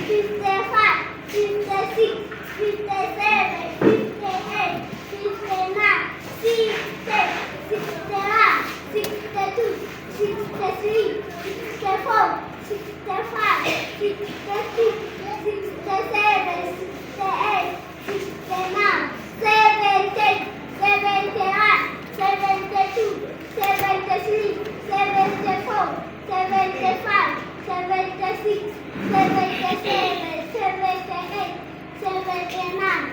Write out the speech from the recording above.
55, 56, 57, 58, 59, 60, 61, 62, 63, 64, 65, 66, 67, 68, 69, 70, 71, 72, 73, 74, 75, 76, 77, 78, 79,